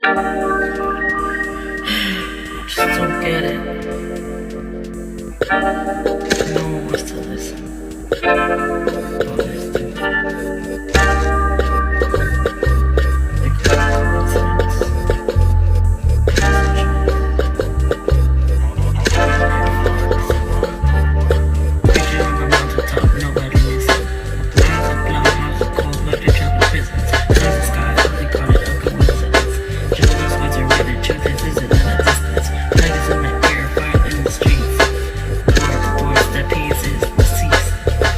Just don't get it. No one wants to listen. All these things. They call it coincidence. Preaching on the mountaintop, nobody listens. Miles of blood, miles of cold, left to travel prisons. Tons of skies, but they call it a coincidence. Just those words are written, truth is isn't in a distance. Light is in the air, fire in the streets. The doors that peace is deceased.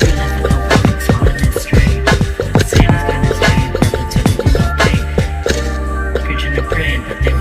We live in the warnings, calling it strange. But Santa's got his chain, brother, till you no pain. Preaching and praying, but they